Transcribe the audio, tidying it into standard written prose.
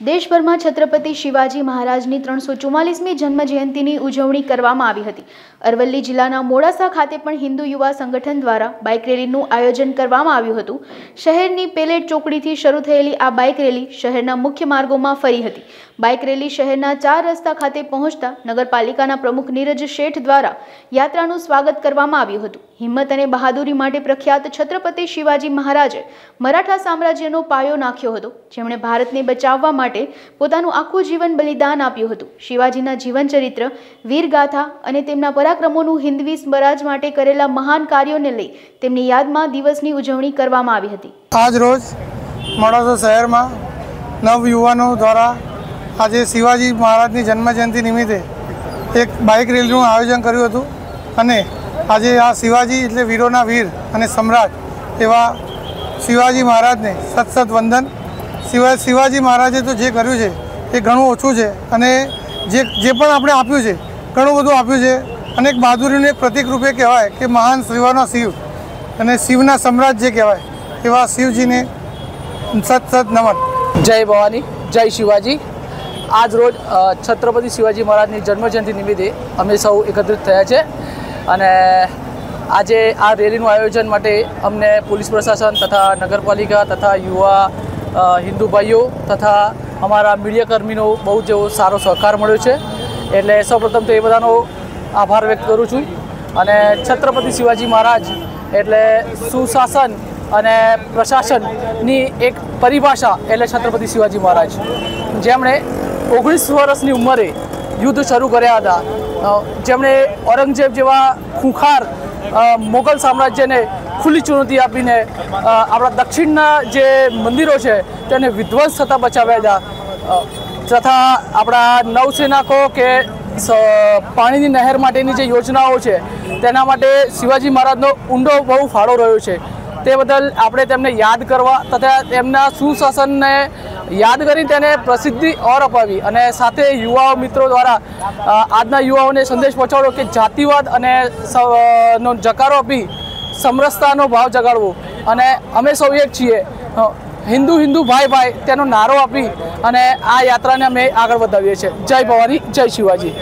देशभर में छत्रपति शिवाजी महाराजनी 344मी जन्म जयंतीनी उजवणी करवामां आवी हती। अरवल्ली जिल्लाना मोडासा खाते पण हिंदू युवा संगठन द्वारा बाइक रेलीनुं आयोजन करवामां आव्युं हतुं। शहेरनी पेलेट चोकड़ीथी शरू थयेली आ बाइक रेली शहेरना मुख्य मार्गोमां फरी हती। बाइक रेली शहेरना 4 रस्ता खाते पहोंचता नगरपालिकाना प्रमुख नीरज शेठ द्वारा यात्रानुं स्वागत करवामां आव्युं हतुं। हिम्मत अने बहादुरी माटे प्रख्यात छत्रपति शिवाजी महाराजे मराठा साम्राज्यनो पायो नाख्यो हतो, जेमणे भारतने बचाववा माटे पोतानुं आखुं जीवन बलिदान आप्युं हतुं। शिवाजीना जीवन चरित्र, वीरगाथा अने तेमना पराक्रमोनुं हिंदवी स्वराज माटे करेला महान कार्योने लई तेमनी यादमां दिवसनी उजवणी करवामां आवी हती। आज रोज मोडासा शहेरमां नवयुवानो द्वारा आज शिवाजी महाराजनी जन्मजयंती निमित्ते एक बाइक रेलीनुं आयोजन कर्युं हतुं अने आज आ शिवाजी एटले वीरोना वीर अने सम्राट एवा शिवाजी महाराज ने सत सत वंदन। शिवाजी महाराजे तो जे कर्युं छे ए घणुं ओछुं छे अने जे पण आपणे आप्युं छे घणुं बधुं आप्युं छे अने एक बहादुरीनुं एक प्रतीक रूपे कहेवाय कि महान शिवना शिव अने शिवना सम्राट जे कहेवाय एवा शिवजीने सत सत नमन। जय भवानी, जय शिवाजी। आज रोज छत्रपति शिवाजी महाराजनी जन्मजयंती निमित्ते अमे सौ एकत्रित थया छे अने आजे आ रेलीनुं आयोजन माटे अमने पोलीस प्रशासन तथा नगरपालिका तथा युवा हिंदू भाईओ तथा अमारा मीडियाकर्मीनो बहुत जो सारो सहकार मळ्यो छे, एटले सौप्रथम तो ए बधानो आभार व्यक्त करूँ छूं। अने छत्रपति शिवाजी महाराज एटले सुशासन अने प्रशासननी एक परिभाषा एटले छत्रपति शिवाजी महाराज, जेमणे 19 वर्षनी उंमरे युद्ध शरू कर्या हता, जेमणे औरंगजेब जेवा खूंखार मोगल साम्राज्य ने खुली चुनौती आपीने आपणा दक्षिणना जे मंदिरों छे तेने विध्वंस थता बचाव्या हता तथा आपणा नौसेना को के पाणीनी नहर माटेनी जे योजनाओं छे तेना माटे शिवाजी महाराजनो ऊंडो बहु फाळो रह्यो छे। ते बदल आपणे तेमने याद करवा तथा तेमना सुशासनने याद करी तेने प्रसिद्धि और अपावी अने साथे युवा मित्रों द्वारा आजना युवाओने संदेश पहोंचाड्यो कि जातिवाद अने नो जकारो आपी समरसतानो भाव जगाड़वो अने अमे सौ एक छीए, हिंदू हिंदू भाई भाई तेनो नारो आपी अने आ यात्राने अमे आगळ वधावीए छीए। जय भवानी, जय शिवाजी।